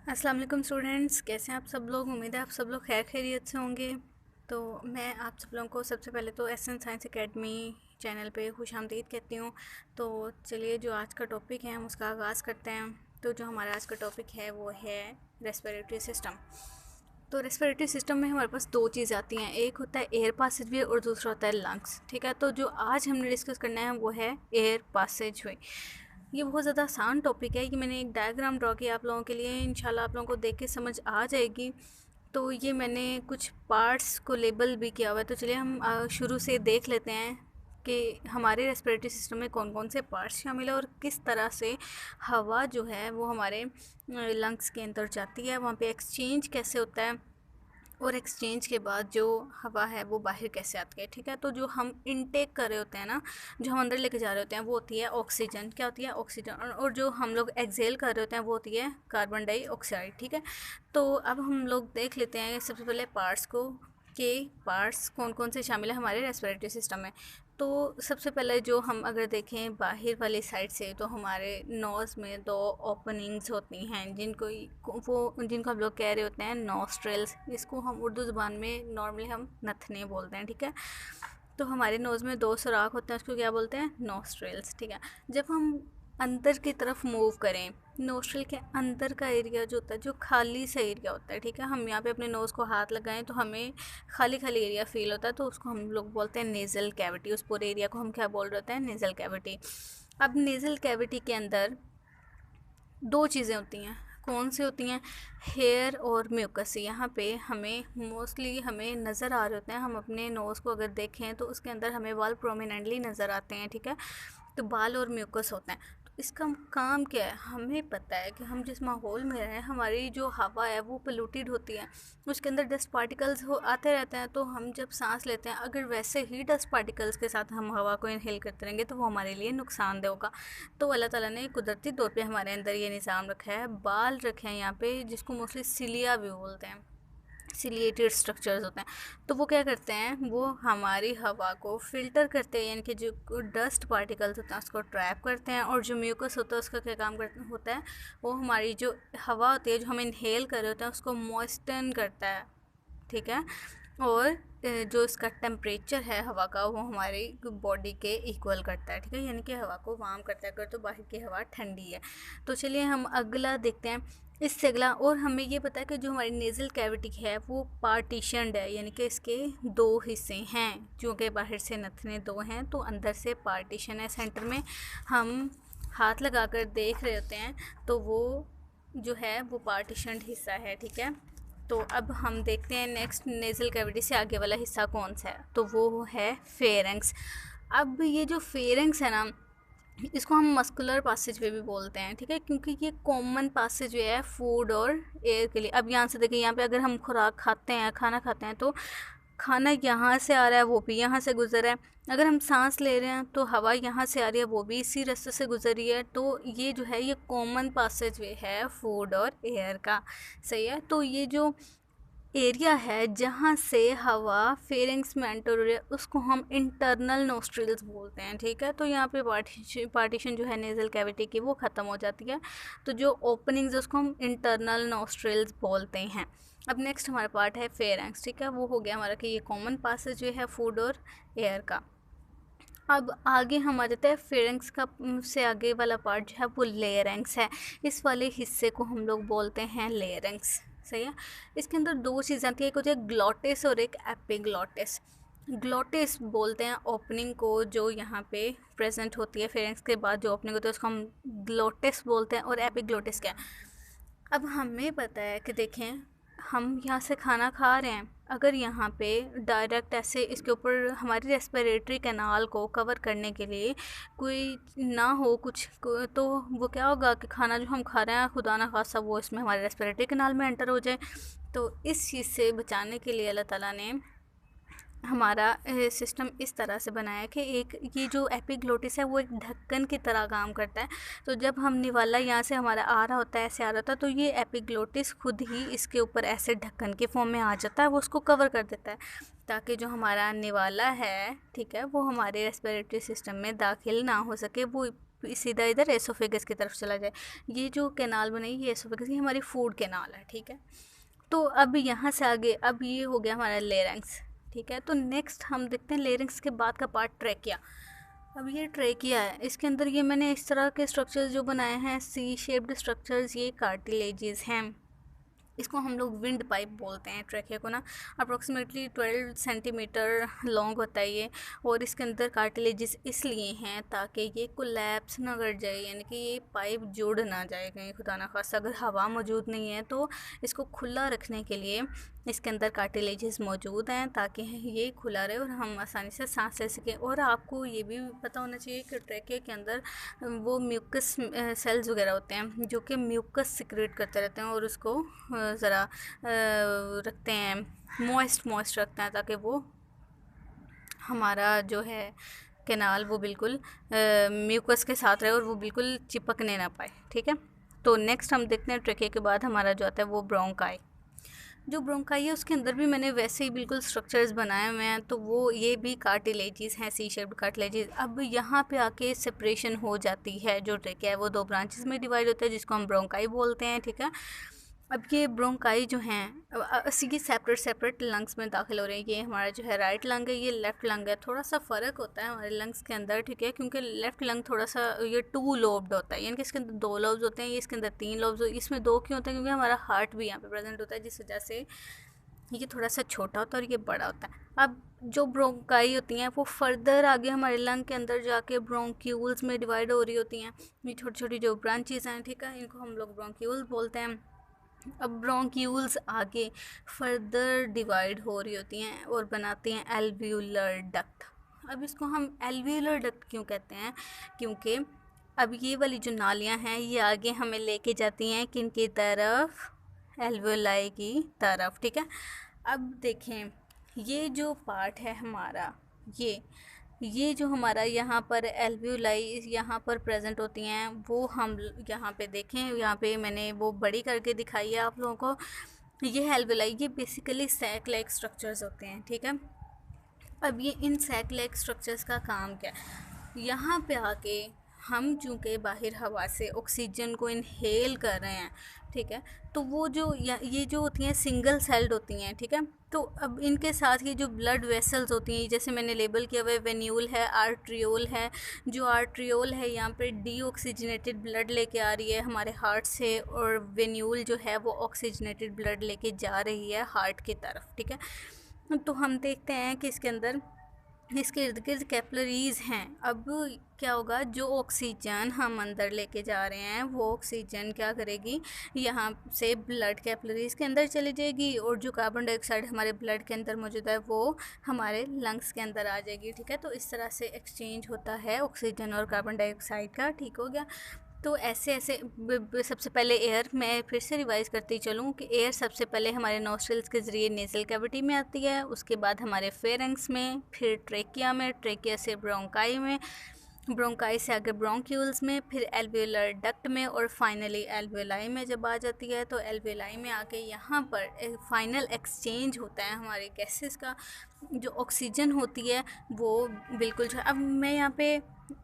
अस्सलाम वालेकुम स्टूडेंट्स, कैसे हैं आप सब लोग। उम्मीद है आप सब लोग खैर खैरियत से होंगे। तो मैं आप सब लोगों को सबसे पहले तो एसन साइंस एकेडमी चैनल पे खुशामदीद कहती हूँ। तो चलिए जो आज का टॉपिक है हम उसका आगाज़ करते हैं। तो जो हमारा आज का टॉपिक है वो है रेस्पिरेटरी सिस्टम। तो रेस्पिरेटरी सिस्टम में हमारे पास दो चीज़ आती हैं, एक होता है एयर पासेज वे और दूसरा होता है लंग्स। ठीक है, तो जो आज हमने डिस्कस करना है वो है एयर पासेज वे। ये बहुत ज़्यादा आसान टॉपिक है। ये मैंने एक डायग्राम ड्रॉ किया आप लोगों के लिए, इंशाल्लाह आप लोगों को देख के समझ आ जाएगी। तो ये मैंने कुछ पार्ट्स को लेबल भी किया हुआ है। तो चलिए हम शुरू से देख लेते हैं कि हमारे रेस्पिरेटरी सिस्टम में कौन कौन से पार्ट्स शामिल है और किस तरह से हवा जो है वो हमारे लंग्स के अंदर जाती है, वहाँ पे एक्सचेंज कैसे होता है और एक्सचेंज के बाद जो हवा है वो बाहर कैसे आती है। ठीक है, तो जो हम इनटेक कर रहे होते हैं ना, जो हम अंदर लेके जा रहे होते हैं वो होती है ऑक्सीजन। क्या होती है? ऑक्सीजन। और जो हम लोग एक्सेल कर रहे होते हैं वो होती है कार्बन डाइऑक्साइड। ठीक है, तो अब हम लोग देख लेते हैं सबसे पहले पार्ट्स को, के पार्ट्स कौन कौन से शामिल है हमारे रेस्पिरेटरी सिस्टम में। तो सबसे पहले जो हम अगर देखें बाहर वाली साइड से, तो हमारे नोज़ में दो ओपनिंग्स होती हैं जिनको हम लोग कह रहे होते हैं नॉस्ट्रल्स। इसको हम उर्दू ज़ुबान में नॉर्मली हम नथने बोलते हैं। ठीक है, तो हमारे नोज़ में दो सुराख होते हैं, उसको क्या बोलते हैं? नॉस्ट्रल्स। ठीक है, जब हम अंदर की तरफ मूव करें, नोस्ट्रल के अंदर का एरिया जो होता है, जो खाली सा एरिया होता है, ठीक है, हम यहाँ पे अपने नोज़ को हाथ लगाएं तो हमें खाली खाली एरिया फील होता है, तो उसको हम लोग बोलते हैं नेज़ल कैविटी। उस पूरे एरिया को हम क्या बोल रहे होते हैं? Nasal cavity. अब नेज़ल कैविटी के अंदर दो चीज़ें होती हैं। कौन सी होती हैं? हेयर और म्यूकस। यहाँ पे हमें मोस्टली हमें नज़र आ रहे होते हैं, हम अपने नोज़ को अगर देखें तो उसके अंदर हमें बाल प्रोमिनेंटली नज़र आते हैं। ठीक है, तो बाल और म्यूकस होते हैं। तो इसका काम क्या है? हमें पता है कि हम जिस माहौल में रहें, हमारी जो हवा है वो पोल्यूटेड होती है, उसके अंदर डस्ट पार्टिकल्स हो आते रहते हैं। तो हम जब सांस लेते हैं, अगर वैसे ही डस्ट पार्टिकल्स के साथ हम हवा को इनहेल करते रहेंगे तो वो हमारे लिए नुकसानदेह होगा। तो अल्लाह ताला ने कुदरती तौर पे हमारे अंदर ये निज़ाम रखा है, बाल रखे हैं यहाँ पे, जिसको मोस्टली सिलिया भी बोलते हैं, सिलिएटेड स्ट्रक्चर्स होते हैं। तो वो क्या करते हैं? वो हमारी हवा को फ़िल्टर करते हैं, यानी कि जो डस्ट पार्टिकल्स होते हैं उसको ट्रैप करते हैं। और जो म्यूकस होता है उसका क्या काम करता होता है? वो हमारी जो हवा होती है, जो हम इनहेल कर रहे होते हैं, उसको मॉइस्टन करता है। ठीक है, और जो इसका टेम्परेचर है हवा का, वो हमारी बॉडी के इक्वल करता है। ठीक है, यानी कि हवा को वार्म करता है। अगर तो बाहर की हवा ठंडी है। तो चलिए हम अगला देखते हैं, इससे अगला। और हमें ये पता है कि जो हमारी नेज़ल कैविटी है वो पार्टीशनड है, यानी कि इसके दो हिस्से हैं। जो कि बाहर से नथने दो हैं तो अंदर से पार्टीशन है। सेंटर में हम हाथ लगा कर देख रहे होते हैं तो वो जो है वो पार्टीशनड हिस्सा है। ठीक है, तो अब हम देखते हैं नेक्स्ट नेज़ल कैविटी से आगे वाला हिस्सा कौन सा है, तो वो है फेरेंक्स। अब ये जो फेरेंक्स है ना, इसको हम मस्कुलर पासेज वे भी बोलते हैं। ठीक है, क्योंकि ये कॉमन पासेज वे है फूड और एयर के लिए। अब यहाँ से देखिए, यहाँ पे अगर हम खुराक खाते हैं, खाना खाते हैं, तो खाना यहाँ से आ रहा है, वो भी यहाँ से गुजर है। अगर हम सांस ले रहे हैं तो हवा यहाँ से आ रही है, वो भी इसी रास्ते से गुजर रही है। तो ये जो है ये कॉमन पासेज वे है फूड और एयर का। सही है, तो ये जो एरिया है जहाँ से हवा फेरिंग्स में एंटर हो रही है उसको हम इंटरनल नोस्ट्रिल्स बोलते हैं। ठीक है, तो यहाँ पे पार्टीशन जो है नेज़ल कैविटी की वो ख़त्म हो जाती है। तो जो ओपनिंग्स है उसको हम इंटरनल नोस्ट्रिल्स बोलते हैं। अब नेक्स्ट हमारा पार्ट है फेरेंक्स। ठीक है, वो हो गया हमारा कि ये कॉमन पासेज जो है फूड और एयर का। अब आगे हम आ जाते हैं फेरेंक्स का से आगे वाला पार्ट जो है वो लेयरेंक्स है। इस वाले हिस्से को हम लोग बोलते हैं लेयरेंक्स। सही है, इसके अंदर दो चीज़ें आती है, एक होती है ग्लॉटिस और एक एपिग्लॉटिस। ग्लॉटिस बोलते हैं ओपनिंग को जो यहाँ पे प्रेजेंट होती है फेरेंक्स के बाद, जो ओपनिंग होती है उसको हम ग्लॉटिस बोलते हैं। और एपिग्लॉटिस क्या है? अब हमें पता है कि देखें, हम यहाँ से खाना खा रहे हैं, अगर यहाँ पे डायरेक्ट ऐसे इसके ऊपर हमारी रेस्पिरेटरी कैनाल को कवर करने के लिए कोई ना हो कुछ तो वो क्या होगा कि खाना जो हम खा रहे हैं खुदा ना खासा वो इसमें हमारे रेस्पिरेटरी कैनाल में एंटर हो जाए। तो इस चीज़ से बचाने के लिए अल्लाह ताला ने हमारा सिस्टम इस तरह से बनाया है कि एक ये जो एपिग्लोटिस है वो एक ढक्कन की तरह काम करता है। तो जब हम निवाला यहाँ से हमारा आ रहा होता है, ऐसे आ रहा होता है, तो ये एपिग्लोटिस खुद ही इसके ऊपर ऐसे ढक्कन के फॉर्म में आ जाता है, वो उसको कवर कर देता है ताकि जो हमारा निवाला है, ठीक है, वो हमारे रेस्पिरेटरी सिस्टम में दाखिल ना हो सके, वो सीधा इधर एसोफेगस की तरफ चला जाए। ये जो कैनाल बनाई ये एसोफेगस, ये हमारी फूड कैनाल है, ठीक है। तो अब यहाँ से आगे अब ये हो गया हमारा लेरिंग्स, ठीक है। तो नेक्स्ट हम देखते हैं लेरिंग्स के बाद का पार्ट ट्रैकिया। अब ये ट्रैकिया है, इसके अंदर ये मैंने इस तरह के स्ट्रक्चर्स जो बनाए हैं सी शेप्ड स्ट्रक्चर्स, ये कार्टिलेजेस हैं। इसको हम लोग विंड पाइप बोलते हैं ट्रैकिया को ना। अप्रोक्सीमेटली 12 सेंटीमीटर लॉन्ग होता है ये, और इसके अंदर कार्टिलेजेस इसलिए हैं ताकि ये कोलैप्स ना कर जाए, यानी कि ये पाइप जुड़ ना जाए कहीं खुदा ना खास्ता अगर हवा मौजूद नहीं है, तो इसको खुला रखने के लिए इसके अंदर कार्टिलेजेस मौजूद हैं ताकि ये खुला रहे और हम आसानी से सांस ले सकें। और आपको ये भी पता होना चाहिए कि ट्रैकिया के अंदर वो म्यूकस सेल्स वगैरह होते हैं जो कि म्यूकस सिक्रेट करते रहते हैं और उसको ज़रा रखते हैं मॉइस्ट रखते हैं ताकि वो हमारा जो है कैनाल वो बिल्कुल म्यूकस के साथ रहे और वो बिल्कुल चिपकने ना पाए, ठीक है। तो नेक्स्ट हम देखते हैं ट्रैकिया के बाद हमारा जो आता है वो ब्रोंकाई। जो ब्रोंकाई है उसके अंदर भी मैंने वैसे ही बिल्कुल स्ट्रक्चर्स बनाए हुए हैं, तो वो ये भी कार्टिलेजेस हैं, सी शेप्ड कार्टिलेजेस। अब यहाँ पे आके सेपरेशन हो जाती है, जो ट्रैकिया है वो दो ब्रांचेस में डिवाइड होता है जिसको हम ब्रोंकाई बोलते हैं, ठीक है। अब ये ब्रोंकाई जो हैं ये सेपरेट लंग्स में दाखिल हो रहे हैं। ये हमारा जो है राइट लंग है, ये लेफ़्ट लंग है। थोड़ा सा फ़र्क होता है हमारे लंग्स के अंदर, ठीक है, क्योंकि लेफ़्ट लंग थोड़ा सा ये 2 लोब्ड होता है, यानी कि इसके अंदर 2 लोब्स होते हैं, ये इसके अंदर 3 लोब्स। इसमें 2 क्यों होते हैं? क्योंकि हमारा हार्ट भी यहाँ पे प्रेजेंट होता है, जिस वजह से ये थोड़ा सा छोटा होता है और ये बड़ा होता है। अब जो ब्रोंकाई होती हैं वो फर्दर आगे हमारे लंग के अंदर जाके ब्रोंक्यूल्स में डिवाइड हो रही होती हैं। ये छोटी छोटी जो ब्रांचेस हैं, ठीक है, इनको हम लोग ब्रोंक्यूल्स बोलते हैं। अब ब्रोंक्यूल्स आगे फर्दर डिवाइड हो रही होती हैं और बनाती हैं एल्वियोलर डक्ट। अब इसको हम एल्वियोलर डक्ट क्यों कहते हैं? क्योंकि अब ये वाली जो नालियाँ हैं ये आगे हमें लेके जाती हैं किन की तरफ? एल्वियोलाई की तरफ, ठीक है। अब देखें ये जो पार्ट है हमारा, ये जो हमारा यहाँ पर एल्वियोलाई यहाँ पर प्रेजेंट होती हैं, वो हम यहाँ पे देखें, यहाँ पे मैंने वो बड़ी करके दिखाई है आप लोगों को। ये एल्वियोलाई ये बेसिकली सैक लाइक स्ट्रक्चर्स होते हैं, ठीक है। अब ये इन सैक लाइक स्ट्रक्चर्स का काम क्या है? यहाँ पे आके हम चूँकि बाहर हवा से ऑक्सीजन को इनहेल कर रहे हैं, ठीक है, तो वो जो ये जो होती हैं सिंगल सेल्ड होती हैं, ठीक है। तो अब इनके साथ ये जो ब्लड वेसल्स होती हैं, जैसे मैंने लेबल किया हुआ है, वेन्यूल है, आर्ट्रियोल है। जो आर्ट्रियोल है यहाँ पे डीऑक्सीजनेटेड ब्लड लेके आ रही है हमारे हार्ट से, और वेन्यूल जो है वो ऑक्सीजनेटेड ब्लड लेके जा रही है हार्ट की तरफ, ठीक है। तो हम देखते हैं कि इसके अंदर इसके इर्द गिर्द कैपिलरीज़ हैं। अब क्या होगा, जो ऑक्सीजन हम अंदर लेके जा रहे हैं वो ऑक्सीजन क्या करेगी, यहाँ से ब्लड कैपिलरीज़ के अंदर चली जाएगी, और जो कार्बन डाइऑक्साइड हमारे ब्लड के अंदर मौजूद है वो हमारे लंग्स के अंदर आ जाएगी, ठीक है। तो इस तरह से एक्सचेंज होता है ऑक्सीजन और कार्बन डाइऑक्साइड का, ठीक हो गया। तो ऐसे ऐसे सबसे पहले एयर, मैं फिर से रिवाइज़ करती चलूँ कि एयर सबसे पहले हमारे नोस्ट्रल्स के ज़रिए नेज़ल कैविटी में आती है, उसके बाद हमारे फेरेंक्स में, फिर ट्रेकिया में, ट्रेकिया से ब्रोंकाई में, ब्रोंकाई से आगे ब्रोंक्यूल्स में, फिर एल्वियोलर डक्ट में, और फाइनली एल्वियोलाई में जब आ जाती है तो एल्वियोलाई में आके यहाँ पर एक फाइनल एक्सचेंज होता है हमारे गैसेस का। जो ऑक्सीजन होती है वो बिल्कुल जो, अब मैं यहाँ पे